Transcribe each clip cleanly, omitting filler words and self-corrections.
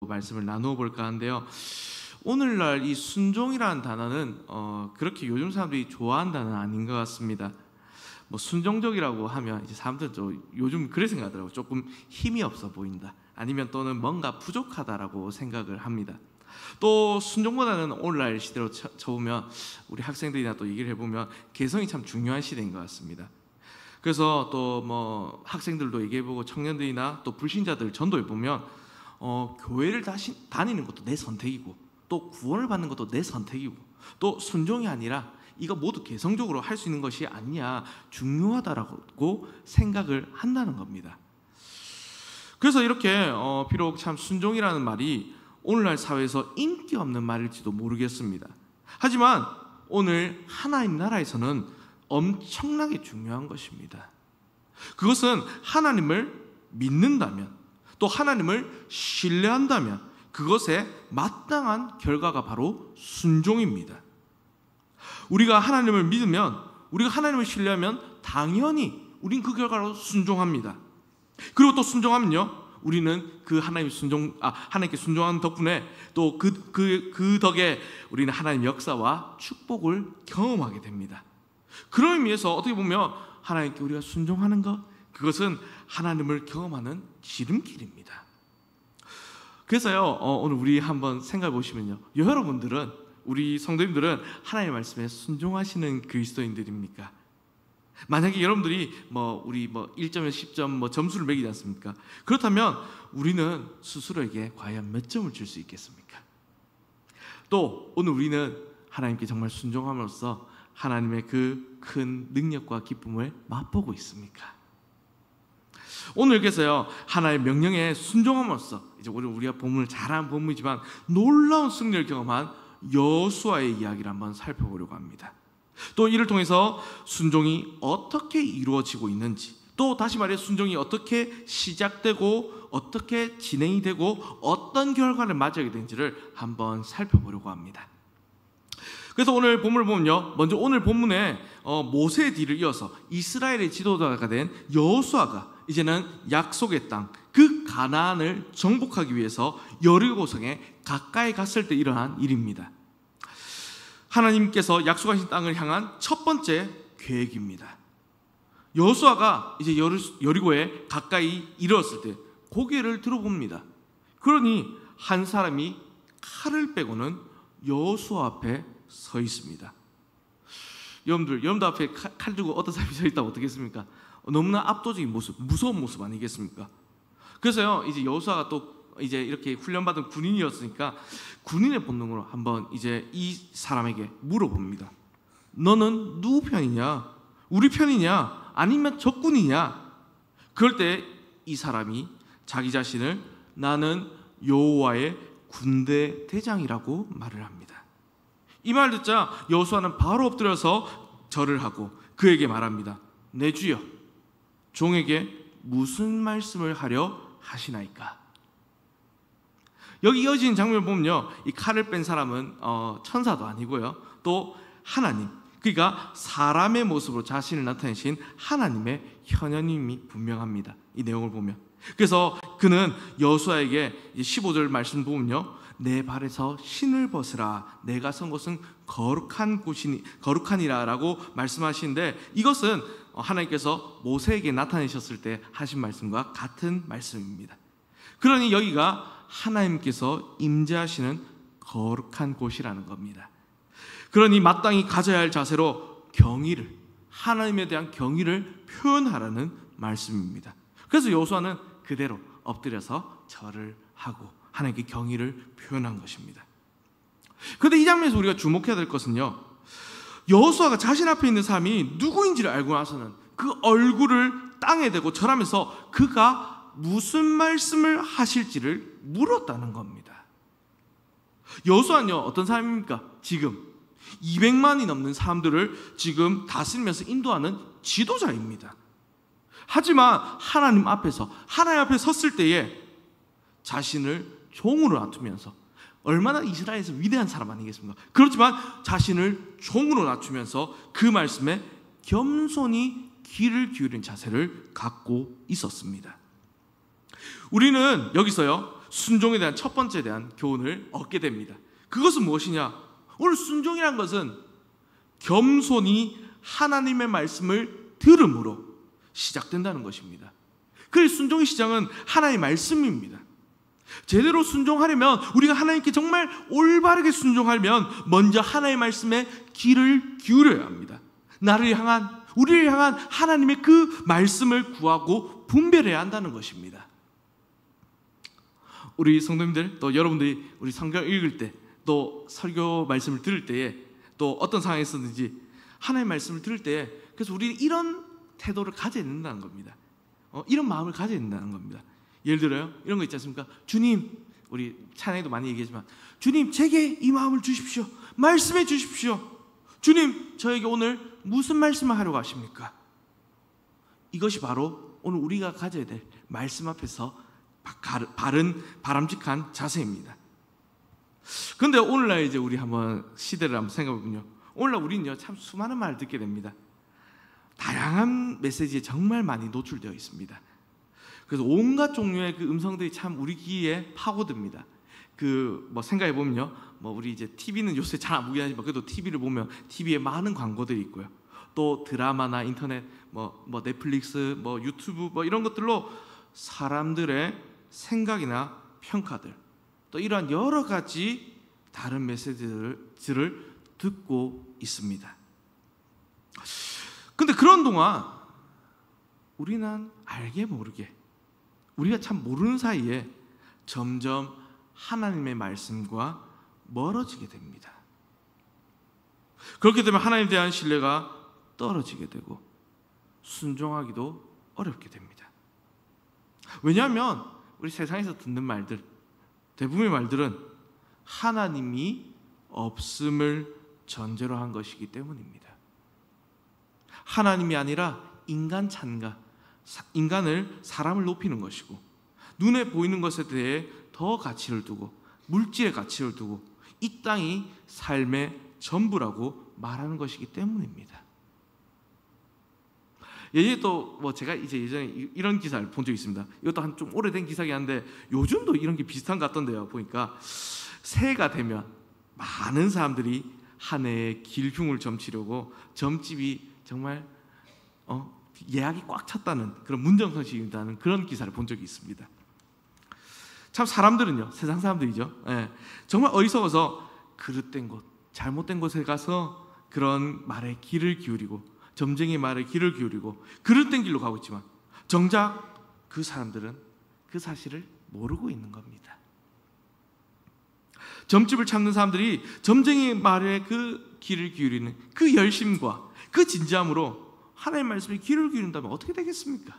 말씀을 나누어 볼까 하는데요. 오늘날 이 순종이라는 단어는 그렇게 요즘 사람들이 좋아하는 단어는 아닌 것 같습니다. 뭐 순종적이라고 하면 이제 사람들 좀 요즘 그래 생각하더라고요. 조금 힘이 없어 보인다. 아니면 또는 뭔가 부족하다라고 생각을 합니다. 또 순종보다는 오늘날 시대로 쳐보면 우리 학생들이나 또 얘기를 해보면 개성이 참 중요한 시대인 것 같습니다. 그래서 또 뭐 학생들도 얘기해보고 청년들이나 또 불신자들 전도해보면 교회를 다니는 것도 내 선택이고 또 구원을 받는 것도 내 선택이고 또 순종이 아니라 이거 모두 개성적으로 할 수 있는 것이 아니냐, 중요하다라고 생각을 한다는 겁니다. 그래서 이렇게 비록 참 순종이라는 말이 오늘날 사회에서 인기 없는 말일지도 모르겠습니다. 하지만 오늘 하나님 나라에서는 엄청나게 중요한 것입니다. 그것은 하나님을 믿는다면, 또 하나님을 신뢰한다면 그것에 마땅한 결과가 바로 순종입니다. 우리가 하나님을 믿으면, 우리가 하나님을 신뢰하면 당연히 우린 그 결과로 순종합니다. 그리고 또 순종하면요, 우리는 그 하나님께 순종하는 덕분에 또 그 덕에 우리는 하나님의 역사와 축복을 경험하게 됩니다. 그런 의미에서 어떻게 보면 하나님께 우리가 순종하는 것, 그것은 하나님을 경험하는 지름길입니다. 그래서요, 오늘 우리 한번 생각해 보시면요, 여러분들은, 우리 성도님들은 하나님의 말씀에 순종하시는 그리스도인들입니까? 만약에 여러분들이 우리 1점에서 10점 점수를 매기지 않습니까? 그렇다면 우리는 스스로에게 과연 몇 점을 줄 수 있겠습니까? 또 오늘 우리는 하나님께 정말 순종함으로써 하나님의 그 큰 능력과 기쁨을 맛보고 있습니까? 오늘 그래서요, 하나님의 명령에 순종함으로써 이제 우리가 본문을 잘 아는 본문이지만 놀라운 승리를 경험한 여호수아의 이야기를 한번 살펴보려고 합니다. 또 이를 통해서 순종이 어떻게 이루어지고 있는지, 또 다시 말해 순종이 어떻게 시작되고 어떻게 진행이 되고 어떤 결과를 맞이하게 되는지를 한번 살펴보려고 합니다. 그래서 오늘 본문을 보면요, 먼저 오늘 본문에 모세의 뒤를 이어서 이스라엘의 지도자가 된 여호수아가 이제는 약속의 땅, 그 가나안을 정복하기 위해서 여리고성에 가까이 갔을 때 일어난 일입니다. 하나님께서 약속하신 땅을 향한 첫 번째 계획입니다. 여호수아가 이제 여리고에 가까이 이르렀을 때 고개를 들어봅니다. 그러니 한 사람이 칼을 빼고는 여호수아 앞에 서 있습니다. 여러분들 앞에 칼 들고 어떤 사람이 서 있다면 어떻겠습니까? 너무나 압도적인 모습, 무서운 모습 아니겠습니까? 그래서요, 이제 여호수아가 또 이제 이렇게 훈련받은 군인이었으니까 군인의 본능으로 한번 이제 이 사람에게 물어봅니다. 너는 누구 편이냐? 우리 편이냐? 아니면 적군이냐? 그럴 때 이 사람이 자기 자신을 나는 여호와의 군대 대장이라고 말을 합니다. 이 말 듣자 여호수아는 바로 엎드려서 절을 하고 그에게 말합니다. 내 주여, 종에게 무슨 말씀을 하려 하시나이까? 여기 이어진 장면을 보면요, 이 칼을 뺀 사람은 천사도 아니고요, 또 하나님, 그러니까 사람의 모습으로 자신을 나타내신 하나님의 현현임이 분명합니다. 이 내용을 보면. 그래서 그는 여호수아에게 15절 말씀 보면요, 내 발에서 신을 벗으라, 내가 선 곳은 거룩하니라 라고 말씀하시는데, 이것은 하나님께서 모세에게 나타내셨을 때 하신 말씀과 같은 말씀입니다. 그러니 여기가 하나님께서 임재하시는 거룩한 곳이라는 겁니다. 그러니 마땅히 가져야 할 자세로 경의를, 하나님에 대한 경의를 표현하라는 말씀입니다. 그래서 여호수아는 그대로 엎드려서 절을 하고 하나님께 경의를 표현한 것입니다. 그런데 이 장면에서 우리가 주목해야 될 것은요, 여호수아가 자신 앞에 있는 사람이 누구인지를 알고 나서는 그 얼굴을 땅에 대고 절하면서 그가 무슨 말씀을 하실지를 물었다는 겁니다. 여호수아는요, 어떤 사람입니까? 지금 200만이 넘는 사람들을 지금 다스리면서 인도하는 지도자입니다. 하지만 하나님 앞에 섰을 때에 자신을 종으로 낮추면서, 얼마나 이스라엘에서 위대한 사람 아니겠습니까? 그렇지만 자신을 종으로 낮추면서 그 말씀에 겸손히 귀를 기울인 자세를 갖고 있었습니다. 우리는 여기서요, 순종에 대한 첫 번째 대한 교훈을 얻게 됩니다. 그것은 무엇이냐? 오늘 순종이란 것은 겸손히 하나님의 말씀을 들음으로 시작된다는 것입니다. 그 순종의 시작은 하나님의 말씀입니다. 제대로 순종하려면, 우리가 하나님께 정말 올바르게 순종하려면 먼저 하나님의 말씀에 귀를 기울여야 합니다. 나를 향한, 우리를 향한 하나님의 그 말씀을 구하고 분별해야 한다는 것입니다. 우리 성도님들, 또 여러분들이 우리 성경 읽을 때, 또 설교 말씀을 들을 때에, 또 어떤 상황에서든지 하나님의 말씀을 들을 때에, 그래서 우리는 이런 태도를 가져야 된다는 겁니다. 이런 마음을 가져야 된다는 겁니다. 예를 들어요, 이런 거 있지 않습니까? 주님, 우리 찬양에도 많이 얘기하지만, 주님 제게 이 마음을 주십시오. 말씀해 주십시오. 주님, 저에게 오늘 무슨 말씀을 하려고 하십니까? 이것이 바로 오늘 우리가 가져야 될 말씀 앞에서 바른 바람직한 자세입니다. 그런데 오늘날 이제 우리 한번 시대를 한번 생각해보면요, 오늘날 우리는요 참 수많은 말을 듣게 됩니다. 다양한 메시지에 정말 많이 노출되어 있습니다. 그래서 온갖 종류의 그 음성들이 참 우리 귀에 파고듭니다. 뭐 생각해 보면요, 뭐 우리 이제 TV는 요새 잘 안 보긴 하지만 그래도 TV를 보면 TV에 많은 광고들이 있고요. 또 드라마나 인터넷, 뭐 넷플릭스, 뭐 유튜브, 뭐 이런 것들로 사람들의 생각이나 평가들, 또 이러한 여러 가지 다른 메시지들을 듣고 있습니다. 근데 그런 동안 우리는 알게 모르게, 우리가 참 모르는 사이에 점점 하나님의 말씀과 멀어지게 됩니다. 그렇게 되면 하나님에 대한 신뢰가 떨어지게 되고 순종하기도 어렵게 됩니다. 왜냐하면 우리 세상에서 듣는 말들, 대부분의 말들은 하나님이 없음을 전제로 한 것이기 때문입니다. 하나님이 아니라 인간 찬가, 인간을, 사람을 높이는 것이고, 눈에 보이는 것에 대해 더 가치를 두고, 물질의 가치를 두고, 이 땅이 삶의 전부라고 말하는 것이기 때문입니다. 예전에 또 제가 이제 예전에 이런 기사를 본 적이 있습니다. 이것도 한 좀 오래된 기사긴 한데 요즘도 이런 게 비슷한 것 같던데요. 보니까 새해가 되면 많은 사람들이 한 해의 길흉을 점치려고 점집이 정말 예약이 꽉 찼다는 그런 문정선식이 있다는 그런 기사를 본 적이 있습니다. 참 사람들은요, 세상 사람들이죠, 정말 어리석어서 그릇된 곳, 잘못된 곳에 가서 그런 말에 귀를 기울이고, 점쟁이 말에 귀를 기울이고 그릇된 길로 가고 있지만 정작 그 사람들은 그 사실을 모르고 있는 겁니다. 점집을 찾는 사람들이 점쟁이 말에 그 귀를 기울이는 그 열심과 그 진지함으로 하나님의 말씀에 귀를 기울인다면 어떻게 되겠습니까?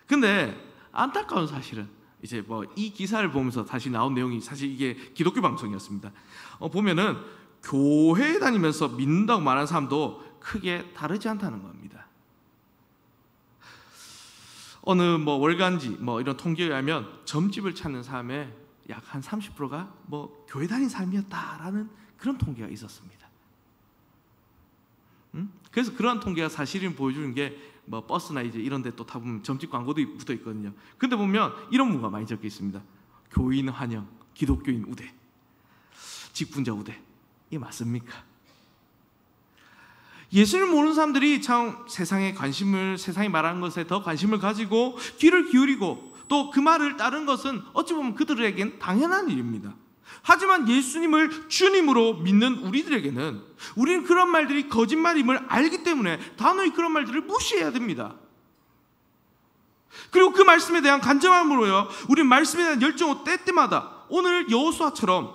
근데 안타까운 사실은 이제 이 기사를 보면서 다시 나온 내용이, 사실 이게 기독교 방송이었습니다. 보면은 교회에 다니면서 믿는다고 말하는 사람도 크게 다르지 않다는 겁니다. 어느 월간지 이런 통계에 의하면 점집을 찾는 사람의 약 한 30%가 교회 다닌 사람이었다라는 그런 통계가 있었습니다. 그래서 그러한 통계가 사실을 보여주는 게 버스나 이제 이런 데 또 타보면 점집 광고도 붙어 있거든요. 근데 보면 이런 문구가 많이 적혀 있습니다. 교인 환영, 기독교인 우대, 직분자 우대. 이게 맞습니까? 예수를 모르는 사람들이 참 세상에 말하는 것에 더 관심을 가지고 귀를 기울이고 또 그 말을 따르는 것은 어찌 보면 그들에겐 당연한 일입니다. 하지만 예수님을 주님으로 믿는 우리들에게는, 우리는 그런 말들이 거짓말임을 알기 때문에 단호히 그런 말들을 무시해야 됩니다. 그리고 그 말씀에 대한 간절함으로요, 우리 말씀에 대한 열정을 때때마다 오늘 여호수아처럼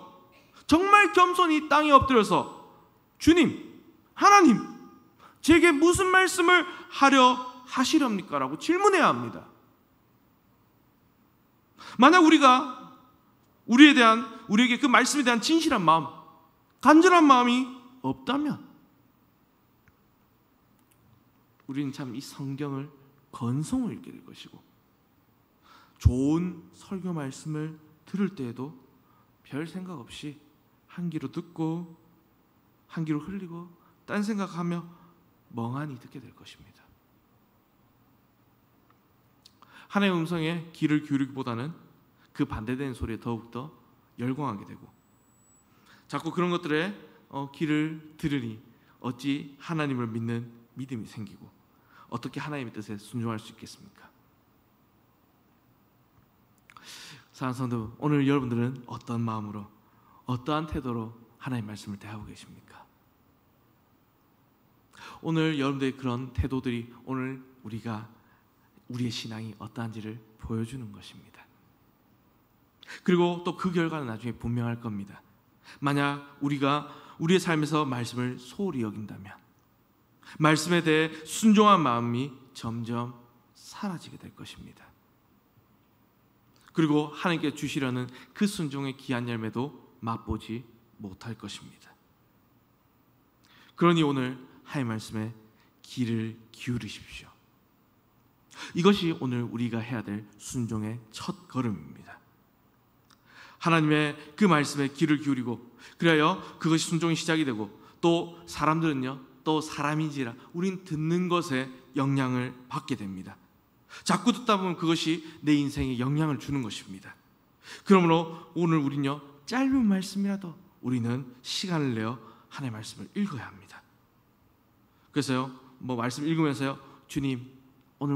정말 겸손히 땅에 엎드려서 주님, 하나님, 제게 무슨 말씀을 하려 하시렵니까? 라고 질문해야 합니다. 만약 우리가 우리에게 그 말씀에 대한 진실한 마음, 간절한 마음이 없다면 우리는 참 이 성경을 건성을 읽게 될 것이고, 좋은 설교 말씀을 들을 때에도 별 생각 없이 한 귀로 듣고 한 귀로 흘리고 딴 생각하며 멍하니 듣게 될 것입니다. 하나님의 음성에 귀를 기울이기보다는 그 반대되는 소리에 더욱더 열광하게 되고, 자꾸 그런 것들에 귀를 들으니 어찌 하나님을 믿는 믿음이 생기고 어떻게 하나님의 뜻에 순종할 수 있겠습니까? 사랑하는 성도, 오늘 여러분들은 어떤 마음으로, 어떠한 태도로 하나님의 말씀을 대하고 계십니까? 오늘 여러분들의 그런 태도들이 오늘 우리의 신앙이 어떠한지를 보여주는 것입니다. 그리고 또 그 결과는 나중에 분명할 겁니다. 만약 우리가 우리의 삶에서 말씀을 소홀히 여긴다면, 말씀에 대해 순종한 마음이 점점 사라지게 될 것입니다. 그리고 하나님께 주시려는 그 순종의 귀한 열매도 맛보지 못할 것입니다. 그러니 오늘 하나님의 말씀에 귀를 기울이십시오. 이것이 오늘 우리가 해야 될 순종의 첫 걸음입니다. 하나님의 그 말씀에 귀를 기울이고, 그래야 그것이 순종의 시작이 되고, 또 사람들은요, 또 사람인지라 우린 듣는 것에 영향을 받게 됩니다. 자꾸 듣다 보면 그것이 내 인생에 영향을 주는 것입니다. 그러므로 오늘 우리는요, 짧은 말씀이라도 우리는 시간을 내어 하나님의 말씀을 읽어야 합니다. 그래서요, 말씀 읽으면서요, 주님, 오늘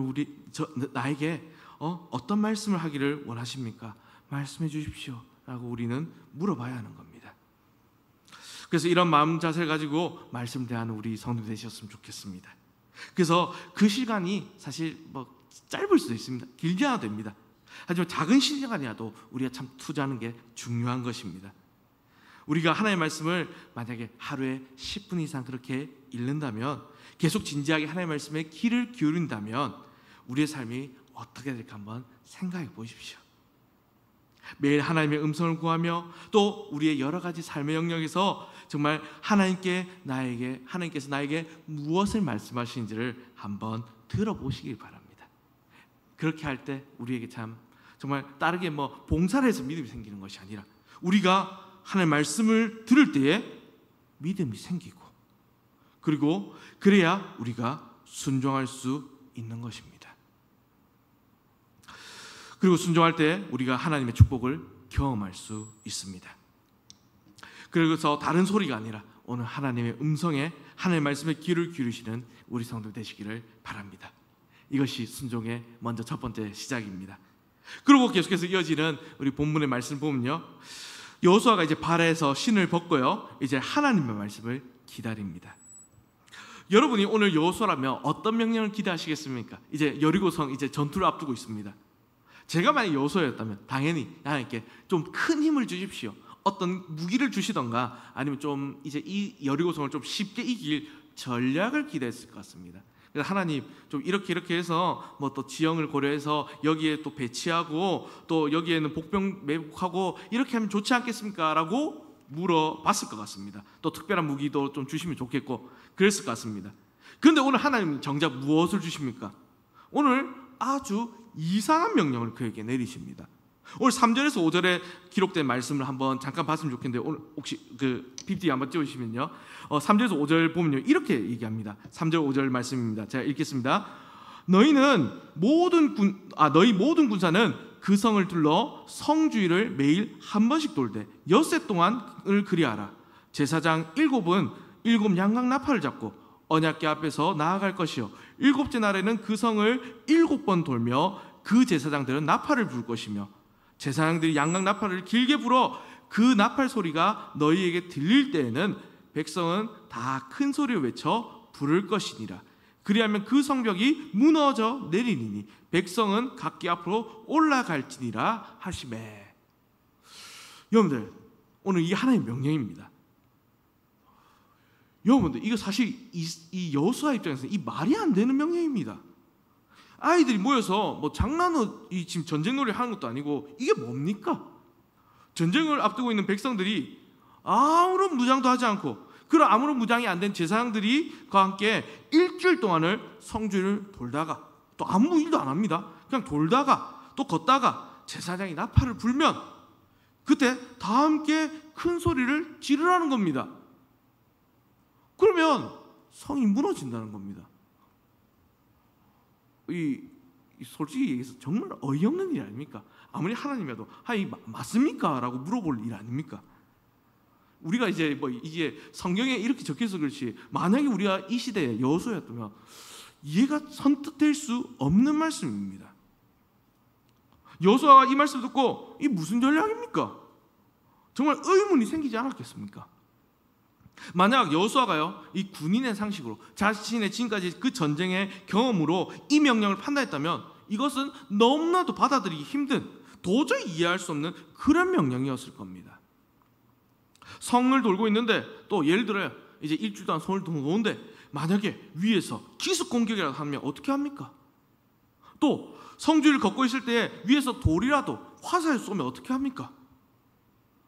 나에게 어떤 말씀을 하기를 원하십니까? 말씀해 주십시오 라고 우리는 물어봐야 하는 겁니다. 그래서 이런 마음 자세를 가지고 말씀 대하는 우리 성도 되셨으면 좋겠습니다. 그래서 그 시간이 사실 짧을 수도 있습니다. 길지 않아도 됩니다. 하지만 작은 시간이라도 우리가 참 투자하는 게 중요한 것입니다. 우리가 하나님의 말씀을 만약에 하루에 10분 이상 그렇게 읽는다면, 계속 진지하게 하나님의 말씀에 귀를 기울인다면 우리의 삶이 어떻게 될까 한번 생각해 보십시오. 매일 하나님의 음성을 구하며 또 우리의 여러 가지 삶의 영역에서 정말 하나님께서 나에게 무엇을 말씀하시는지를 한번 들어보시길 바랍니다. 그렇게 할 때 우리에게 참 정말 다르게 봉사를 해서 믿음이 생기는 것이 아니라, 우리가 하나님의 말씀을 들을 때에 믿음이 생기고, 그리고 그래야 우리가 순종할 수 있는 것입니다. 그리고 순종할 때 우리가 하나님의 축복을 경험할 수 있습니다. 그래서 다른 소리가 아니라 오늘 하나님의 음성에, 하나님의 말씀에 귀를 기울이시는 우리 성도 되시기를 바랍니다. 이것이 순종의 먼저 첫 번째 시작입니다. 그리고 계속해서 이어지는 우리 본문의 말씀 보면요, 여호수아가 이제 발에서 신을 벗고요, 이제 하나님의 말씀을 기다립니다. 여러분이 오늘 여호수아라면 어떤 명령을 기대하시겠습니까? 이제 여리고성 이제 전투를 앞두고 있습니다. 제가 만약 여호수아였다면 당연히 하나님께 좀 큰 힘을 주십시오, 어떤 무기를 주시던가, 아니면 좀 이제 이 여리고성을 좀 쉽게 이길 전략을 기대했을 것 같습니다. 그래서 하나님, 좀 이렇게 해서 또 지형을 고려해서 여기에 또 배치하고, 또 여기에는 복병 매복하고 이렇게 하면 좋지 않겠습니까? 라고 물어봤을 것 같습니다. 또 특별한 무기도 좀 주시면 좋겠고 그랬을 것 같습니다. 그런데 오늘 하나님 정작 무엇을 주십니까? 오늘 아주 이상한 명령을 그에게 내리십니다. 오늘 3절에서 5절에 기록된 말씀을 한번 잠깐 봤으면 좋겠는데, 오늘 혹시 그 PPT 한번 띄워주시면요, 3절에서 5절 보면요, 이렇게 얘기합니다. 3절 5절 말씀입니다. 제가 읽겠습니다. 너희 모든 군사는 그 성을 둘러 성 주위를 매일 한 번씩 돌되 엿새 동안을 그리하라. 제사장 7은 7 양각 나팔을 잡고 언약궤 앞에서 나아갈 것이요, 7째 날에는 그 성을 7번 돌며 그 제사장들은 나팔을 불 것이며, 제사장들이 양각 나팔을 길게 불어 그 나팔 소리가 너희에게 들릴 때에는 백성은 다 큰 소리로 외쳐 부를 것이니라. 그리하면 그 성벽이 무너져 내리니 백성은 각기 앞으로 올라갈지니라 하시매. 여러분들, 오늘 이게 하나님의 명령입니다. 여러분들, 이거 사실 이 여호수아 입장에서 이 말이 안 되는 명령입니다. 아이들이 모여서 장난으로 지금 전쟁놀이 하는 것도 아니고, 이게 뭡니까? 전쟁을 앞두고 있는 백성들이 아무런 무장도 하지 않고, 그런 아무런 무장이 안 된 제사장들이 그와 함께 일주일 동안을 성주를 돌다가, 또 아무 일도 안 합니다. 그냥 돌다가 또 걷다가 제사장이 나팔을 불면 그때 다 함께 큰 소리를 지르라는 겁니다. 그러면 성이 무너진다는 겁니다. 솔직히 얘기해서 정말 어이없는 일 아닙니까? 아무리 하나님이라도 맞습니까? 라고 물어볼 일 아닙니까? 우리가 이제 이게 성경에 이렇게 적혀서 그렇지, 만약에 우리가 이 시대에 여호수아였다면 이해가 선뜻될 수 없는 말씀입니다. 여호수아가 이 말씀 듣고 이 무슨 전략입니까? 정말 의문이 생기지 않았겠습니까? 만약 여호수아가요, 이 군인의 상식으로 자신의 지금까지 그 전쟁의 경험으로 이 명령을 판단했다면 이것은 너무나도 받아들이기 힘든, 도저히 이해할 수 없는 그런 명령이었을 겁니다. 성을 돌고 있는데, 또 예를 들어요, 이제 일주일 동안 성을 도는데 만약에 위에서 기습 공격이라도 하면 어떻게 합니까? 또 성주를 걷고 있을 때 위에서 돌이라도 화살 쏘면 어떻게 합니까?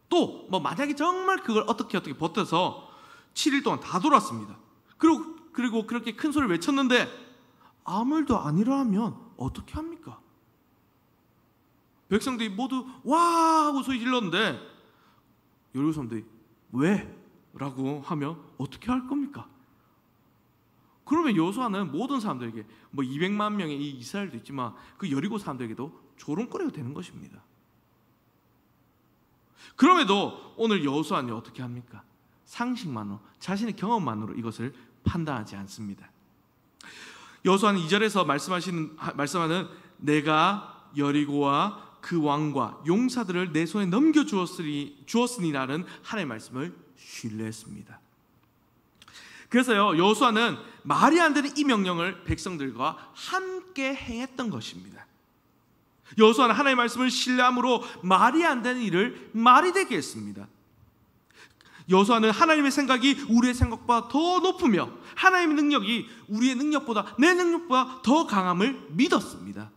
또 만약에 정말 그걸 어떻게 버텨서 7일 동안 다 돌았습니다. 그리고 그렇게 큰 소리를 외쳤는데 아무 일도 안 일어나면 어떻게 합니까? 백성들이 모두 와 하고 소리 질렀는데 여리고 사람들이 왜? 라고 하면 어떻게 할 겁니까? 그러면 여호수아는 모든 사람들에게 200만 명의 이 이스라엘도 있지만 그 여리고 사람들에게도 조롱거리가 되는 것입니다. 그럼에도 오늘 여호수아는 어떻게 합니까? 상식만으로, 자신의 경험만으로 이것을 판단하지 않습니다. 여호수아는 2절에서 말씀하는 내가 여리고와 그 왕과 용사들을 내 손에 넘겨주었으니라는 하나님의 말씀을 신뢰했습니다. 그래서요, 여호수아는 말이 안 되는 이 명령을 백성들과 함께 행했던 것입니다. 여호수아는 하나님의 말씀을 신뢰함으로 말이 안 되는 일을 말이 되게 했습니다. 여호수아는 하나님의 생각이 우리의 생각보다 더 높으며 하나님의 능력이 우리의 능력보다, 내 능력보다 더 강함을 믿었습니다.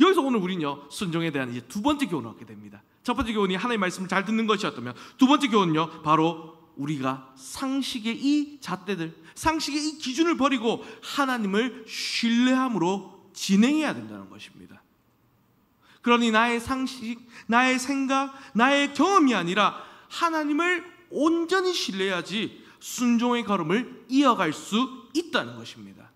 여기서 오늘 우리는요, 순종에 대한 이제 두 번째 교훈을 얻게 됩니다. 첫 번째 교훈이 하나님의 말씀을 잘 듣는 것이었다면, 두 번째 교훈은요, 바로 우리가 상식의 이 잣대들, 상식의 이 기준을 버리고 하나님을 신뢰함으로 진행해야 된다는 것입니다. 그러니 나의 상식, 나의 생각, 나의 경험이 아니라 하나님을 온전히 신뢰해야지 순종의 걸음을 이어갈 수 있다는 것입니다.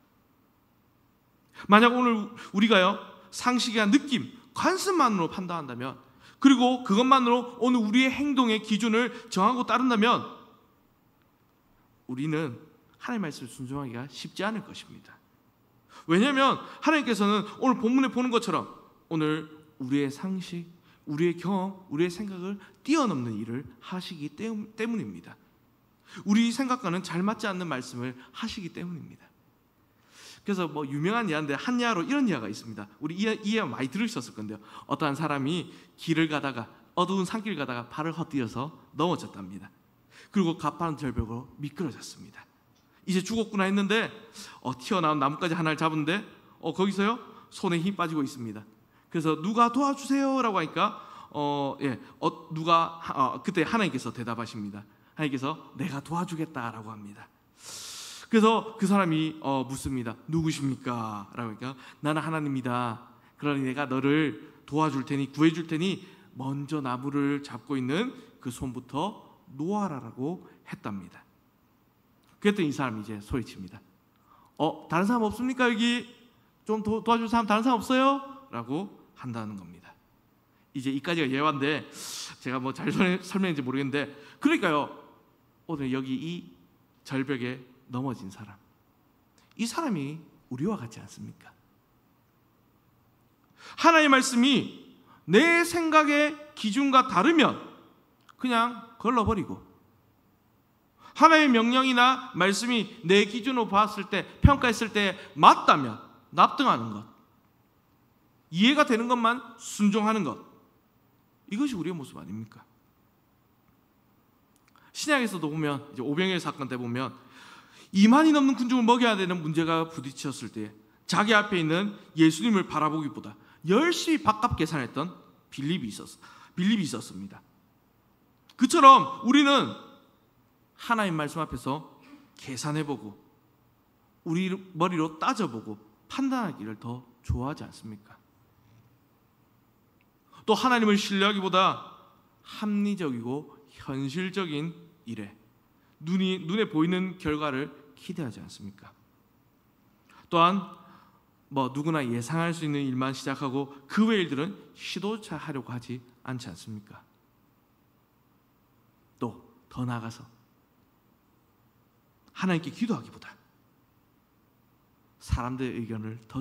만약 오늘 우리가요, 상식이나 느낌, 관습만으로 판단한다면, 그리고 그것만으로 오늘 우리의 행동의 기준을 정하고 따른다면 우리는 하나님의 말씀을 순종하기가 쉽지 않을 것입니다. 왜냐하면 하나님께서는 오늘 본문에 보는 것처럼 오늘 우리의 상식, 우리의 경험, 우리의 생각을 뛰어넘는 일을 하시기 때문입니다. 우리 생각과는 잘 맞지 않는 말씀을 하시기 때문입니다. 그래서 유명한 예인데 한 예로 이런 예가 있습니다. 우리 이 예 많이 들으셨을 건데요. 어떠한 사람이 길을 가다가, 어두운 산길 가다가 발을 헛디뎌서 넘어졌답니다. 그리고 가파른 절벽으로 미끄러졌습니다. 이제 죽었구나 했는데 튀어나온 나뭇가지 하나를 잡은데 거기서요, 손에 힘 빠지고 있습니다. 그래서 누가 도와주세요라고 하니까 그때 하나님께서 대답하십니다. 하나님께서 내가 도와주겠다라고 합니다. 그래서 그 사람이 묻습니다. 누구십니까? 라고 하니까 나는 하나님이다. 그러니 내가 너를 도와줄 테니, 구해줄 테니 먼저 나무를 잡고 있는 그 손부터 놓아라라고 했답니다. 그랬더니 이 사람이 이제 소리칩니다. 다른 사람 없습니까? 여기 좀 도와줄 사람 다른 사람 없어요? 라고 한다는 겁니다. 이제 이까지가 예화인데 제가 잘 설명했는지 모르겠는데, 그러니까요, 오늘 여기 이 절벽에 넘어진 사람, 이 사람이 우리와 같지 않습니까? 하나님의 말씀이 내 생각의 기준과 다르면 그냥 걸러버리고, 하나님의 명령이나 말씀이 내 기준으로 봤을 때, 평가했을 때 맞다면 납득하는 것, 이해가 되는 것만 순종하는 것, 이것이 우리의 모습 아닙니까? 신약에서도 보면 이제 오병이어 사건 때 보면 2만이 넘는 군중을 먹여야 되는 문제가 부딪혔을 때 자기 앞에 있는 예수님을 바라보기보다 열심히 밥값 계산했던 빌립이 있었습니다. 그처럼 우리는 하나님 말씀 앞에서 계산해보고 우리 머리로 따져보고 판단하기를 더 좋아하지 않습니까? 또 하나님을 신뢰하기보다 합리적이고 현실적인 일에 눈에 보이는 결과를 기대하지 않습니까? 또한 뭐 누구나 예상할 수 있는 일만 시작하고 그 외의 일들은 시도차 하려고 하지 않지 않습니까? 또 더 나아가서 하나님께 기도하기보다 사람들의 의견을 더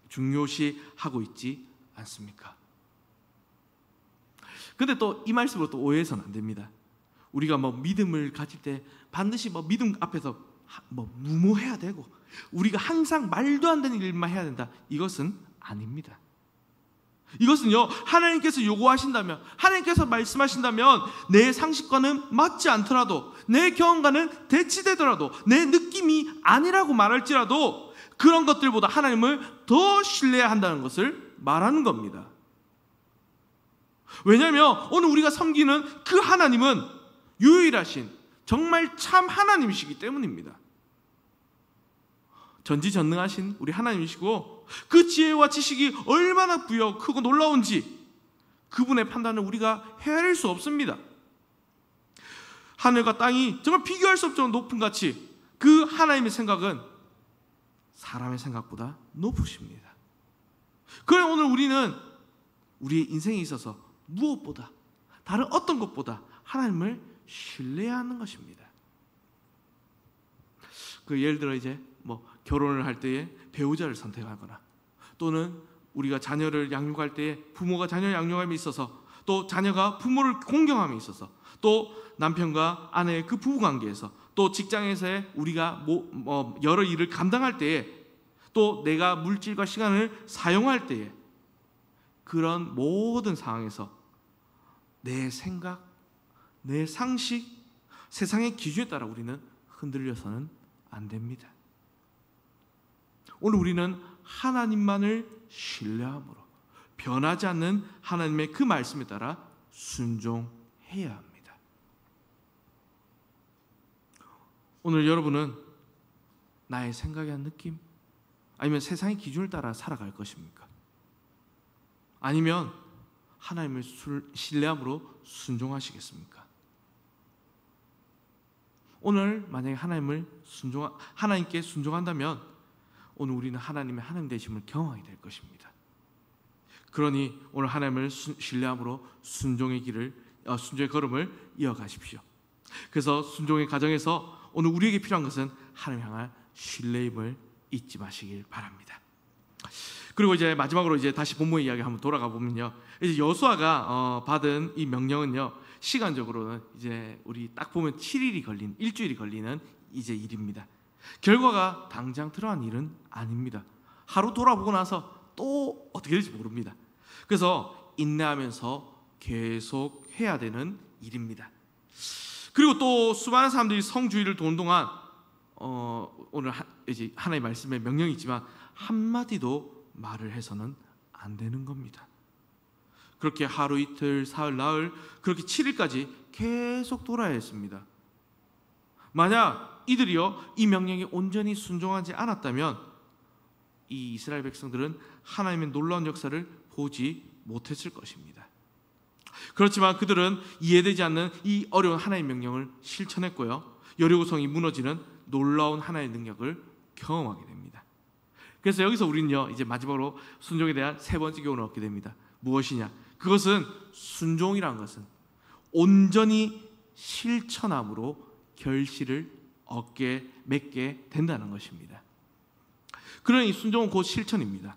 중요시하고 있지 않습니까? 근데 또 이 말씀으로 또 오해해서는 안 됩니다. 우리가 뭐 믿음을 가질 때 반드시 뭐 믿음 앞에서 뭐 무모해야 되고 우리가 항상 말도 안 되는 일만 해야 된다, 이것은 아닙니다. 이것은요, 하나님께서 요구하신다면, 하나님께서 말씀하신다면 내 상식과는 맞지 않더라도, 내 경험과는 대치되더라도, 내 느낌이 아니라고 말할지라도 그런 것들보다 하나님을 더 신뢰해야 한다는 것을 말하는 겁니다. 왜냐하면 오늘 우리가 섬기는 그 하나님은 유일하신 정말 참 하나님이시기 때문입니다. 전지전능하신 우리 하나님이시고 그 지혜와 지식이 얼마나 부여 크고 놀라운지 그분의 판단을 우리가 헤아릴 수 없습니다. 하늘과 땅이 정말 비교할 수 없도록 높은 가치, 그 하나님의 생각은 사람의 생각보다 높으십니다. 그래 오늘 우리는 우리의 인생에 있어서 무엇보다, 다른 어떤 것보다 하나님을 신뢰해야 하는 것입니다. 그 예를 들어 이제 뭐 결혼을 할 때에 배우자를 선택하거나, 또는 우리가 자녀를 양육할 때에 부모가 자녀 양육함에 있어서, 또 자녀가 부모를 공경함에 있어서, 또 남편과 아내의 그 부부관계에서, 또 직장에서의 우리가 여러 일을 감당할 때에, 또 내가 물질과 시간을 사용할 때에, 그런 모든 상황에서 내 생각, 내 상식, 세상의 기준에 따라 우리는 흔들려서는 안 됩니다. 오늘 우리는 하나님만을 신뢰함으로 변하지 않는 하나님의 그 말씀에 따라 순종해야 합니다. 오늘 여러분은 나의 생각이나 느낌, 아니면 세상의 기준을 따라 살아갈 것입니까? 아니면 하나님을 신뢰함으로 순종하시겠습니까? 오늘 만약에 하나님께 순종한다면 오늘 우리는 하나님의 하나님 되심을 경험하게 될 것입니다. 그러니 오늘 하나님을 신뢰함으로 순종의 걸음을 이어가십시오. 그래서 순종의 과정에서 오늘 우리에게 필요한 것은 하나님 향한 신뢰임을 잊지 마시길 바랍니다. 그리고 이제 마지막으로 이제 다시 본문의 이야기 한번 돌아가 보면요, 이제 여호수아가 받은 이 명령은요, 시간적으로는 이제 우리 딱 보면 일주일이 걸리는 이제 일입니다. 결과가 당장 드러난 일은 아닙니다. 하루 돌아보고 나서 또 어떻게 될지 모릅니다. 그래서 인내하면서 계속 해야 되는 일입니다. 그리고 또 수많은 사람들이 성주의를 도는 동안 오늘 이제 하나님의 말씀에 명령이 있지만 한마디도 말을 해서는 안 되는 겁니다. 그렇게 하루 이틀 사흘 나흘 그렇게 7일까지 계속 돌아야 했습니다. 만약 이들이요 이 명령에 온전히 순종하지 않았다면 이 이스라엘 백성들은 하나님의 놀라운 역사를 보지 못했을 것입니다. 그렇지만 그들은 이해되지 않는 이 어려운 하나님의 명령을 실천했고요, 여리고성이 무너지는 놀라운 하나님의 능력을 경험하게 됩니다. 그래서 여기서 우리는요 이제 마지막으로 순종에 대한 세 번째 교훈을 얻게 됩니다. 무엇이냐? 그것은 순종이라는 것은 온전히 실천함으로 결실을 맺게 된다는 것입니다. 그러니 순종은 곧 실천입니다.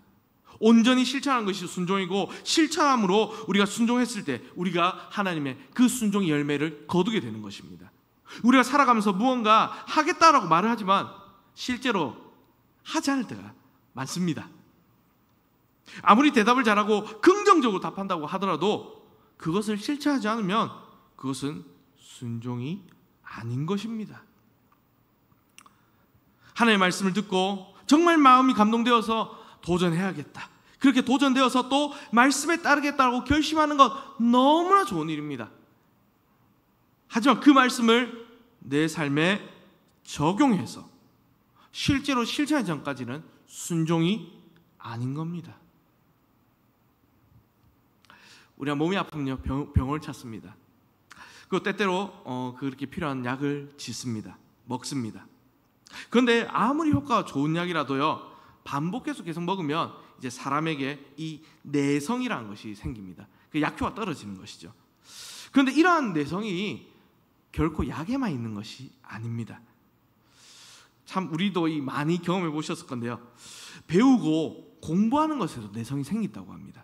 온전히 실천하는 것이 순종이고, 실천함으로 우리가 순종했을 때 우리가 하나님의 그 순종의 열매를 거두게 되는 것입니다. 우리가 살아가면서 무언가 하겠다라고 말을 하지만 실제로 하지 않을 때가 많습니다. 아무리 대답을 잘하고 긍정적으로 답한다고 하더라도 그것을 실천하지 않으면 그것은 순종이 아닌 것입니다. 하나님의 말씀을 듣고 정말 마음이 감동되어서 도전해야겠다, 그렇게 도전되어서 또 말씀에 따르겠다고 결심하는 것 너무나 좋은 일입니다. 하지만 그 말씀을 내 삶에 적용해서 실제로 실천하기 전까지는 순종이 아닌 겁니다. 우리가 몸이 아프면요 병원을 찾습니다. 그 때때로 그렇게 필요한 약을 짓습니다. 먹습니다. 그런데 아무리 효과가 좋은 약이라도요 반복해서 계속 먹으면 이제 사람에게 이 내성이라는 것이 생깁니다. 그 약효가 떨어지는 것이죠. 그런데 이러한 내성이 결코 약에만 있는 것이 아닙니다. 참 우리도 많이 경험해 보셨을 건데요. 배우고 공부하는 것에도 내성이 생긴다고 합니다.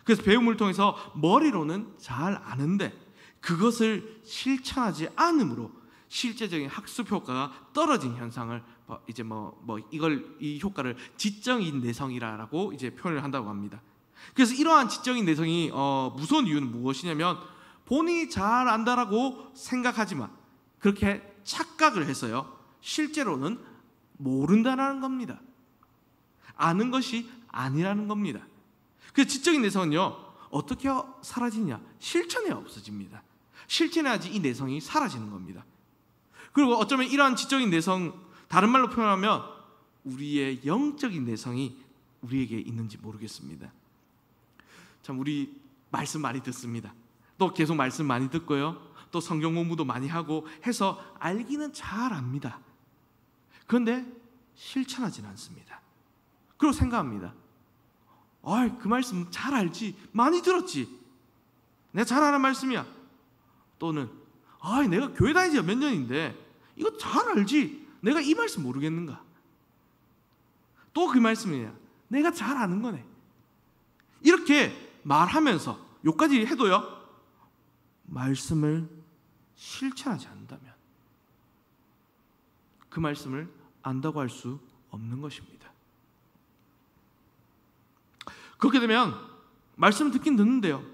그래서 배움을 통해서 머리로는 잘 아는데 그것을 실천하지 않으므로 실제적인 학습 효과가 떨어진 현상을 이제 이 효과를 지적인 내성이라고 이제 표현을 한다고 합니다. 그래서 이러한 지적인 내성이 무서운 이유는 무엇이냐면 본인이 잘 안다라고 생각하지만 그렇게 착각을 해서요. 실제로는 모른다라는 겁니다. 아는 것이 아니라는 겁니다. 그래서 지적인 내성은요, 어떻게 사라지냐? 실천해야 없어집니다. 실천해야지 이 내성이 사라지는 겁니다. 그리고 어쩌면 이러한 지적인 내성, 다른 말로 표현하면 우리의 영적인 내성이 우리에게 있는지 모르겠습니다. 참 우리 말씀 많이 듣습니다. 또 계속 말씀 많이 듣고요. 또 성경 공부도 많이 하고 해서 알기는 잘 압니다. 그런데 실천하지는 않습니다. 그리고 생각합니다. 그 말씀 잘 알지, 많이 들었지, 내가 잘 아는 말씀이야. 또는 내가 교회 다닌 지가 몇 년인데 이거 잘 알지, 내가 이 말씀 모르겠는가. 또 그 말씀이냐, 내가 잘 아는 거네. 이렇게 말하면서 요까지 해도요, 말씀을 실천하지 않는다면 그 말씀을 안다고 할 수 없는 것입니다. 그렇게 되면 말씀을 듣긴 듣는데요,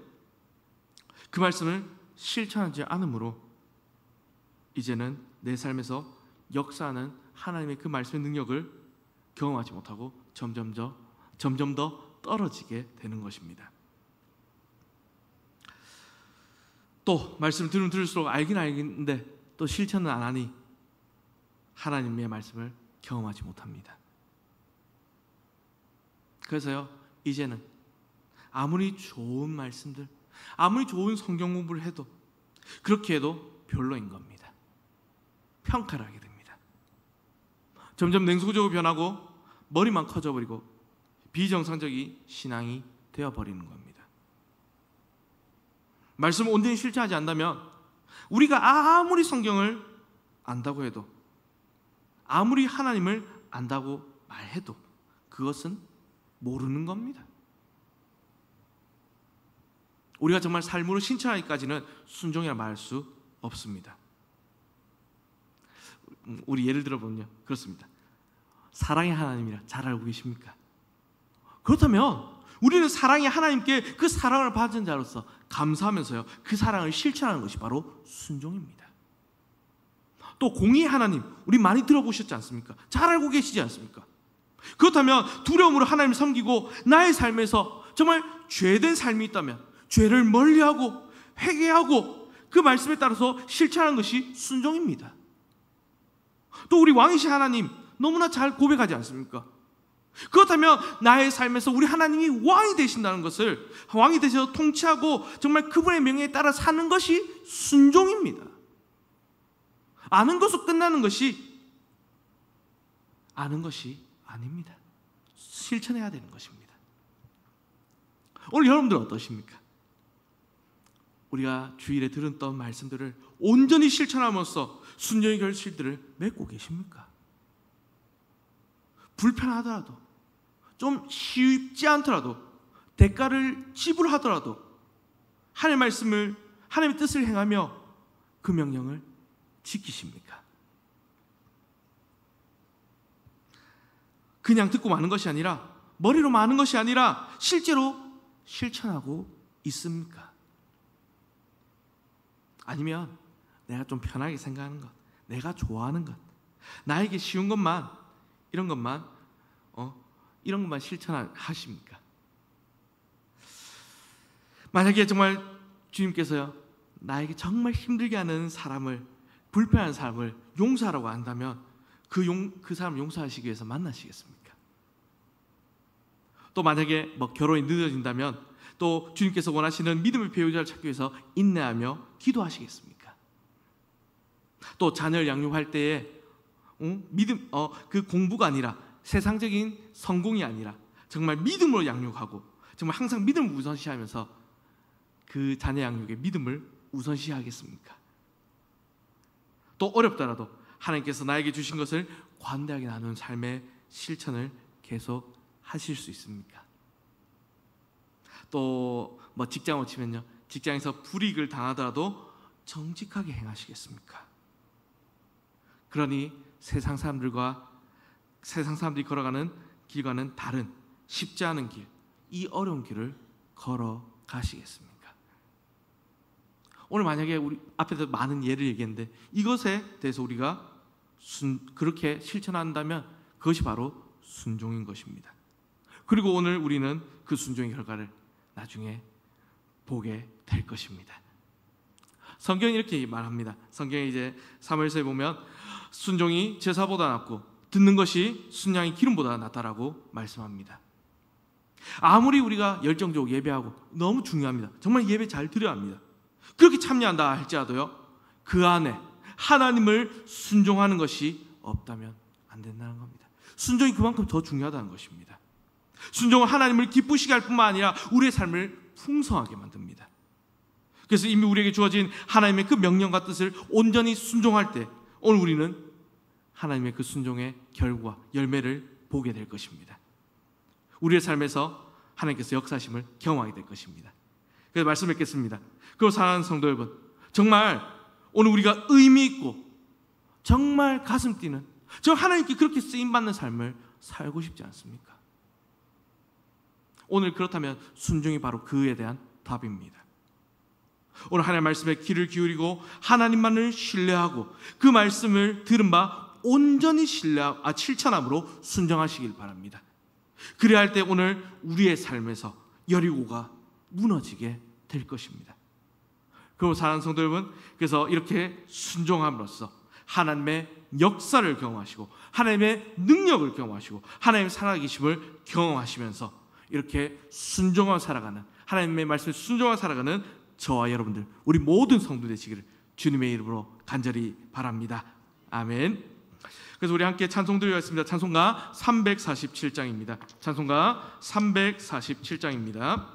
그 말씀을 실천하지 않으므로 이제는 내 삶에서 역사하는 하나님의 그 말씀의 능력을 경험하지 못하고 점점 더 떨어지게 되는 것입니다. 또 말씀을 들으면 들을수록 알긴 알겠는데 또 실천은 안 하니 하나님의 말씀을 경험하지 못합니다. 그래서요, 이제는 아무리 좋은 말씀들, 아무리 좋은 성경 공부를 해도 그렇게 해도 별로인 겁니다. 평가를 하게 됩니다. 점점 냉소적으로 변하고 머리만 커져버리고 비정상적인 신앙이 되어버리는 겁니다. 말씀을 온전히 실천하지 않는다면 우리가 아무리 성경을 안다고 해도, 아무리 하나님을 안다고 말해도 그것은 모르는 겁니다. 우리가 정말 삶으로 실천하기까지는 순종이라 말할 수 없습니다. 우리 예를 들어보면요, 그렇습니다. 사랑의 하나님이라 잘 알고 계십니까? 그렇다면 우리는 사랑의 하나님께 그 사랑을 받은 자로서 감사하면서요, 그 사랑을 실천하는 것이 바로 순종입니다. 또 공의의 하나님, 우리 많이 들어보셨지 않습니까? 잘 알고 계시지 않습니까? 그렇다면 두려움으로 하나님을 섬기고 나의 삶에서 정말 죄된 삶이 있다면 죄를 멀리하고 회개하고 그 말씀에 따라서 실천하는 것이 순종입니다. 또 우리 왕이신 하나님 너무나 잘 고백하지 않습니까? 그렇다면 나의 삶에서 우리 하나님이 왕이 되신다는 것을, 왕이 되셔서 통치하고 정말 그분의 명예에 따라 사는 것이 순종입니다. 아는 것으로 끝나는 것이 아닙니다. 실천해야 되는 것입니다. 오늘 여러분들 어떠십니까? 우리가 주일에 들었던 말씀들을 온전히 실천함으로써 순종의 결실들을 맺고 계십니까? 불편하더라도, 좀 쉽지 않더라도, 대가를 지불하더라도 하나님의 말씀을, 하나님의 뜻을 행하며 그 명령을 지키십니까? 그냥 듣고 마는 것이 아니라, 머리로 마는 것이 아니라 실제로 실천하고 있습니까? 아니면 내가 좀 편하게 생각하는 것, 내가 좋아하는 것, 나에게 쉬운 것만, 이런 것만 실천하십니까? 만약에 정말 주님께서요, 나에게 정말 힘들게 하는 사람을, 불편한 사람을 용서하라고 한다면 그 사람을 용서하시기 위해서 만나시겠습니까? 또 만약에 결혼이 늦어진다면 또 주님께서 원하시는 믿음의 배우자를 찾기 위해서 인내하며 기도하시겠습니까? 또 자녀를 양육할 때에 그 공부가 아니라 세상적인 성공이 아니라 정말 믿음으로 양육하고 정말 항상 믿음을 우선시하면서 그 자녀 양육의 믿음을 우선시하겠습니까? 또 어렵더라도 하나님께서 나에게 주신 것을 관대하게 나누는 삶의 실천을 계속 하실 수 있습니까? 또 뭐 직장을 치면요, 직장에서 불이익을 당하더라도 정직하게 행하시겠습니까? 그러니 세상 사람들이 걸어가는 길과는 다른 쉽지 않은 길, 이 어려운 길을 걸어가시겠습니까? 오늘 만약에 우리 앞에서 많은 예를 얘기했는데 이것에 대해서 우리가 그렇게 실천한다면 그것이 바로 순종인 것입니다. 그리고 오늘 우리는 그 순종의 결과를 나중에 보게 될 것입니다. 성경이 이렇게 말합니다. 성경에 이제 사무엘서에 보면 순종이 제사보다 낫고 듣는 것이 순양의 기름보다 낫다라고 말씀합니다. 아무리 우리가 열정적으로 예배하고 너무 중요합니다. 정말 예배 잘 드려야 합니다. 그렇게 참여한다 할지라도요, 그 안에 하나님을 순종하는 것이 없다면 안 된다는 겁니다. 순종이 그만큼 더 중요하다는 것입니다. 순종은 하나님을 기쁘시게 할 뿐만 아니라 우리의 삶을 풍성하게 만듭니다. 그래서 이미 우리에게 주어진 하나님의 그 명령과 뜻을 온전히 순종할 때 오늘 우리는 하나님의 그 순종의 결과, 열매를 보게 될 것입니다. 우리의 삶에서 하나님께서 역사심을 경험하게 될 것입니다. 그래서 말씀 뵙겠습니다. 그리고 사랑하는 성도 여러분, 정말 오늘 우리가 의미 있고 정말 가슴 뛰는, 저 하나님께 그렇게 쓰임받는 삶을 살고 싶지 않습니까? 오늘 그렇다면 순종이 바로 그에 대한 답입니다. 오늘 하나님의 말씀에 귀를 기울이고 하나님만을 신뢰하고 그 말씀을 들은 바 온전히 실천함으로 순종하시길 바랍니다. 그래야 할 때 오늘 우리의 삶에서 여리고가 무너지게 될 것입니다. 그리고 사랑하는 성도 여러분, 그래서 이렇게 순종함으로써 하나님의 역사를 경험하시고 하나님의 능력을 경험하시고 하나님의 살아계심을 경험하시면서 이렇게 순종하며 살아가는, 하나님의 말씀에 순종하며 살아가는 저와 여러분들, 우리 모든 성도 되시기를 주님의 이름으로 간절히 바랍니다. 아멘. 그래서 우리 함께 찬송 드리겠습니다. 찬송가 347장입니다. 찬송가 347장입니다.